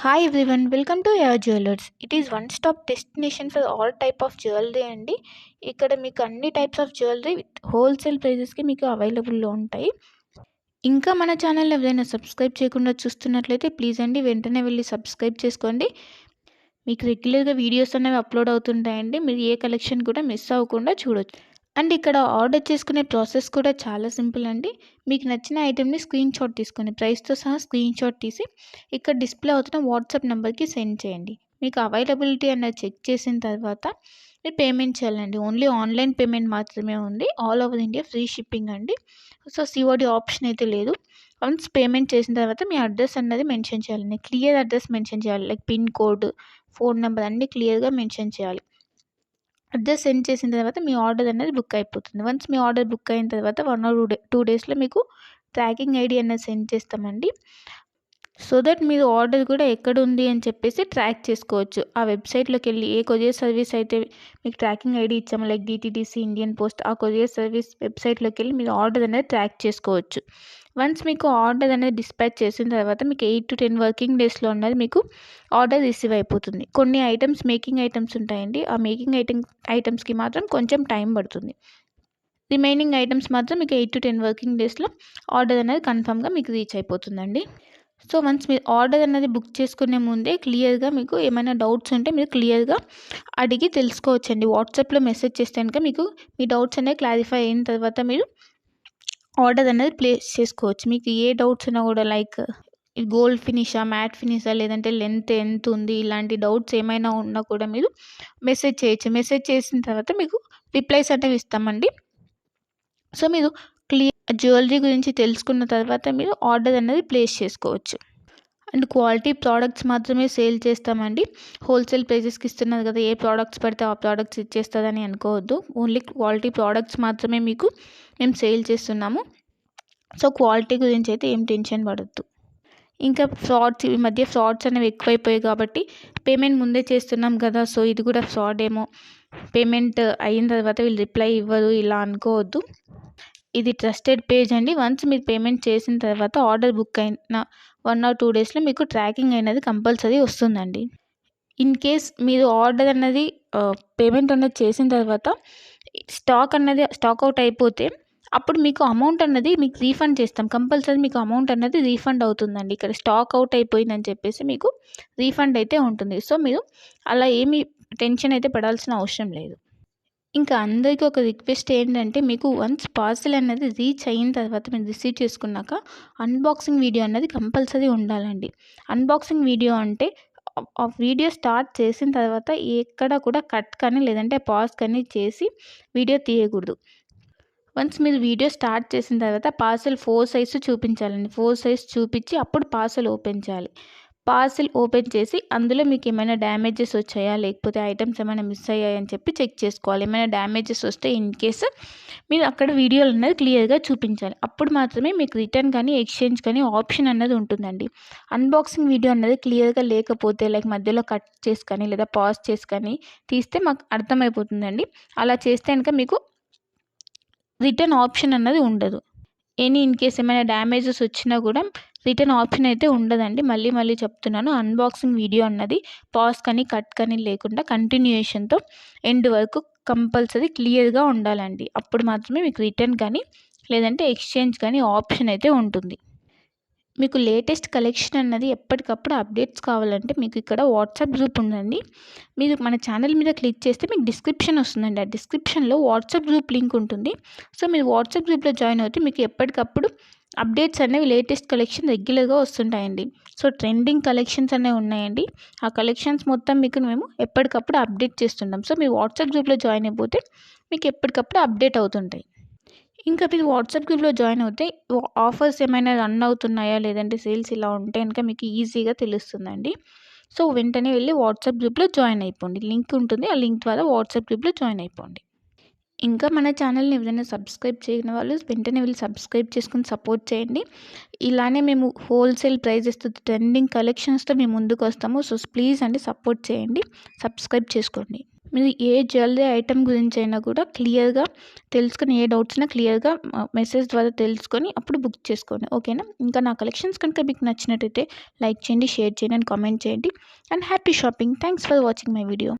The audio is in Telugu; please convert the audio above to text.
Hi everyone, welcome to your jewellers. It is one stop destination for all type of jewellery అండి. ఇక్కడ మీకు అన్ని types of jewellery with wholesale ప్రైజెస్కి మీకు అవైలబుల్లో ఉంటాయి. ఇంకా మన ఛానల్ ఎవరైనా సబ్స్క్రైబ్ చేయకుండా చూస్తున్నట్లయితే ప్లీజ్ అండి వెంటనే వెళ్ళి సబ్స్క్రైబ్ చేసుకోండి. మీకు రెగ్యులర్గా వీడియోస్ అనేవి అప్లోడ్ అవుతుంటాయండి. మీరు ఏ కలెక్షన్ కూడా మిస్ అవ్వకుండా చూడొచ్చు. అండ్ ఇక్కడ ఆర్డర్ చేసుకునే ప్రాసెస్ కూడా చాలా సింపుల్ అండి. మీకు నచ్చిన ఐటెంని స్క్రీన్ షాట్ తీసుకొని ప్రైస్తో సహా స్క్రీన్ షాట్ తీసి ఇక్కడ డిస్ప్లే అవుతున్న వాట్సాప్ నెంబర్కి సెండ్ చేయండి. మీకు అవైలబిలిటీ అన్నది చెక్ చేసిన తర్వాత మీరు పేమెంట్ చేయాలండి. ఓన్లీ ఆన్లైన్ పేమెంట్ మాత్రమే ఉంది. All over India free shipping అండి. సో సిఓడి ఆప్షన్ అయితే లేదు. వన్స్ పేమెంట్ చేసిన తర్వాత మీ అడ్రస్ అన్నది మెన్షన్ చేయాలండి. క్లియర్ అడ్రస్ మెన్షన్ చేయాలి. Like pin code, phone number అన్నీ క్లియర్గా మెన్షన్ చేయాలి. అడ్రస్ సెండ్ చేసిన తర్వాత మీ ఆర్డర్ అనేది బుక్ అయిపోతుంది. వన్స్ మీ ఆర్డర్ బుక్ అయిన తర్వాత 1 or 2 డేస్లో మీకు ట్రాకింగ్ ఐడి అనేది సెండ్ చేస్తామండి. సో దట్ మీరు ఆర్డర్ కూడా ఎక్కడ ఉంది అని చెప్పేసి ట్రాక్ చేసుకోవచ్చు. ఆ వెబ్సైట్లోకి వెళ్ళి ఏ కొరియర్ సర్వీస్ అయితే మీకు ట్రాకింగ్ ఐడి ఇచ్చామో లైక్ డిటీడీసీ, ఇండియన్ పోస్ట్, ఆ కొరియర్ సర్వీస్ వెబ్సైట్లోకి వెళ్ళి మీరు ఆర్డర్ అనేది ట్రాక్ చేసుకోవచ్చు. వన్స్ మీకు ఆర్డర్ అనేది డిస్పాచ్ చేసిన తర్వాత మీకు 8 to 10 వర్కింగ్ డేస్లో ఉన్నది మీకు ఆర్డర్ రిసీవ్ అయిపోతుంది. కొన్ని ఐటమ్స్ మేకింగ్ ఐటమ్స్ ఉంటాయండి. ఆ మేకింగ్ ఐటమ్స్కి మాత్రం కొంచెం టైం పడుతుంది. రిమైనింగ్ ఐటమ్స్ మాత్రం మీకు 8 to 10 వర్కింగ్ డేస్లో ఆర్డర్ అనేది కన్ఫామ్గా మీకు రీచ్ అయిపోతుందండి. సో వన్స్ మీరు ఆర్డర్ అనేది బుక్ చేసుకునే ముందే క్లియర్గా మీకు ఏమైనా డౌట్స్ ఉంటే మీరు క్లియర్గా అడిగి తెలుసుకోవచ్చండి. వాట్సాప్లో మెసేజ్ చేస్తే కనుక మీకు మీ డౌట్స్ అనేవి క్లారిఫై అయిన తర్వాత మీరు ఆర్డర్ అనేది ప్లేస్ చేసుకోవచ్చు. మీకు ఏ డౌట్స్ ఉన్నా కూడా లైక్ గోల్డ్ ఫినిషా, మ్యాట్ ఫినిషా, లేదంటే లెంత్ ఎంత ఉంది, ఇలాంటి డౌట్స్ ఏమైనా ఉన్నా కూడా మీరు మెసేజ్ చేయొచ్చు. మెసేజ్ చేసిన తర్వాత మీకు రిప్లైస్ అనేవి ఇస్తామండి. సో మీరు జ్యువెలరీ గురించి తెలుసుకున్న తర్వాత మీరు ఆర్డర్ అనేది ప్లేస్ చేసుకోవచ్చు. అండ్ క్వాలిటీ ప్రోడక్ట్స్ మాత్రమే సేల్ చేస్తామండి. హోల్సేల్ ప్రైజెస్కి ఇస్తున్నారు కదా, ఏ ప్రోడక్ట్స్ పడితే ఆ ప్రోడక్ట్స్ ఇచ్చేస్తుందని అనుకోవద్దు. ఓన్లీ క్వాలిటీ ప్రోడక్ట్స్ మాత్రమే మీకు మేము సేల్ చేస్తున్నాము. సో క్వాలిటీ గురించి అయితే ఏం టెన్షన్ పడద్దు. ఇంకా ఈ మధ్య ఫ్రాడ్స్ అనేవి ఎక్కువైపోయాయి కాబట్టి పేమెంట్ ముందే చేస్తున్నాం కదా, సో ఇది కూడా ఫ్రాడ్ ఏమో, పేమెంట్ అయిన తర్వాత వీళ్ళు రిప్లై ఇవ్వరు ఇలా అనుకోవద్దు. ఇది ట్రస్టెడ్ పేజ్ అండి. వన్స్ మీరు పేమెంట్ చేసిన తర్వాత ఆర్డర్ బుక్ అయిన 1 or 2 డేస్లో మీకు ట్రాకింగ్ అనేది కంపల్సరీ వస్తుందండి. ఇన్ కేస్ మీరు ఆర్డర్ అన్నది పేమెంట్ అనేది చేసిన తర్వాత స్టాక్ అవుట్ అయిపోతే అప్పుడు మీకు అమౌంట్ అన్నది మీకు రీఫండ్ చేస్తాం. కంపల్సరీ మీకు అమౌంట్ అన్నది రీఫండ్ అవుతుందండి. ఇక్కడ స్టాక్ అవుట్ అయిపోయిందని చెప్పేసి మీకు రీఫండ్ అయితే ఉంటుంది. సో మీరు అలా ఏమీ టెన్షన్ అయితే పడాల్సిన అవసరం లేదు. ఇంకా అందరికీ ఒక రిక్వెస్ట్ ఏంటంటే, మీకు వన్స్ పార్సెల్ అనేది రీచ్ అయిన తర్వాత మీరు రిసీవ్ చేసుకున్నాక అన్బాక్సింగ్ వీడియో అన్నది కంపల్సరీ ఉండాలండి. అన్బాక్సింగ్ వీడియో అంటే ఆ వీడియో స్టార్ట్ చేసిన తర్వాత ఎక్కడ కూడా కట్ కానీ లేదంటే పాజ్ కానీ చేసి వీడియో తీయకూడదు. వన్స్ మీరు వీడియో స్టార్ట్ చేసిన తర్వాత పార్సెల్ 4 సైజ్ చూపించాలండి. 4 సైజ్ చూపించి అప్పుడు పార్సెల్ ఓపెన్ చేయాలి. పార్సెల్ ఓపెన్ చేసి అందులో మీకు ఏమైనా డ్యామేజెస్ వచ్చాయా, లేకపోతే ఐటమ్స్ ఏమైనా మిస్ అయ్యాయని చెప్పి చెక్ చేసుకోవాలి. ఏమైనా డ్యామేజెస్ వస్తే ఇన్ కేస్ మీరు అక్కడ వీడియోలు అనేది క్లియర్గా చూపించాలి. అప్పుడు మాత్రమే మీకు రిటర్న్ కానీ ఎక్స్చేంజ్ కానీ ఆప్షన్ అన్నది ఉంటుందండి. అన్బాక్సింగ్ వీడియో అన్నది క్లియర్గా లేకపోతే లైక్ మధ్యలో కట్ చేసి కానీ లేదా పాజ్ చేసి కానీ తీస్తే మాకు అర్థమైపోతుందండి. అలా చేస్తే కనుక మీకు రిటర్న్ ఆప్షన్ అన్నది ఉండదు. ఇన్ కేస్ ఏమైనా డ్యామేజెస్ వచ్చినా కూడా రిటర్న్ ఆప్షన్ అయితే ఉండదండి. మళ్ళీ చెప్తున్నాను, అన్బాక్సింగ్ వీడియో అన్నది పాజ్ కానీ కట్ కానీ లేకుండా కంటిన్యూయేషన్తో ఎండ్ వరకు కంపల్సరీ క్లియర్గా ఉండాలండి. అప్పుడు మాత్రమే మీకు రిటర్న్ కానీ లేదంటే ఎక్స్చేంజ్ కానీ ఆప్షన్ అయితే ఉంటుంది. మీకు లేటెస్ట్ కలెక్షన్ అన్నది ఎప్పటికప్పుడు అప్డేట్స్ కావాలంటే మీకు ఇక్కడ వాట్సాప్ గ్రూప్ ఉందండి. మీరు మన ఛానల్ మీద క్లిక్ చేస్తే మీకు డిస్క్రిప్షన్ వస్తుందండి. ఆ డిస్క్రిప్షన్లో వాట్సాప్ గ్రూప్ లింక్ ఉంటుంది. సో మీరు వాట్సాప్ గ్రూప్లో జాయిన్ అవుతే మీకు ఎప్పటికప్పుడు అప్డేట్స్ అనేవి లేటెస్ట్ కలెక్షన్ రెగ్యులర్గా వస్తుంటాయండి. సో ట్రెండింగ్ కలెక్షన్స్ అనేవి ఉన్నాయండి. ఆ కలెక్షన్స్ మొత్తం మీకు మేము ఎప్పటికప్పుడు అప్డేట్ చేస్తుంటాం. సో మీరు వాట్సాప్ గ్రూప్లో జాయిన్ అయిపోతే మీకు ఎప్పటికప్పుడు అప్డేట్ అవుతుంటాయి. ఇంకా మీరు వాట్సాప్ గ్రూప్లో జాయిన్ అవుతే ఆఫర్స్ ఏమైనా రన్ అవుతున్నాయా, లేదంటే సేల్స్ ఇలా ఉంటే కనుక మీకు ఈజీగా తెలుస్తుందండి. సో వెంటనే వెళ్ళి వాట్సాప్ గ్రూప్లో జాయిన్ అయిపోండి. లింక్ ఉంటుంది, ఆ లింక్ ద్వారా వాట్సాప్ గ్రూప్లో జాయిన్ అయిపోండి. ఇంకా మన ఛానల్ని ఎవరైనా సబ్స్క్రైబ్ చేయని వాళ్ళు వెంటనే వెళ్ళి సబ్స్క్రైబ్ చేసుకుని సపోర్ట్ చేయండి. ఇలానే మేము హోల్సేల్ ప్రైజెస్తో ట్రెండింగ్ కలెక్షన్స్తో మేము ముందుకు వస్తాము. సో ప్లీజ్ అండి సపోర్ట్ చేయండి, సబ్స్క్రైబ్ చేసుకోండి. మీరు ఏ జ్యువెలరీ ఐటెం గురించి అయినా కూడా క్లియర్గా తెలుసుకొని, ఏ డౌట్స్ ఉన్నా క్లియర్గా మెసేజ్ ద్వారా తెలుసుకొని అప్పుడు బుక్ చేసుకోండి. ఓకేనా? ఇంకా నా కలెక్షన్స్ కనుక మీకు నచ్చినట్టయితే లైక్ చేయండి, షేర్ చేయండి అండ్ కామెంట్ చేయండి. And happy shopping. Thanks for watching my video.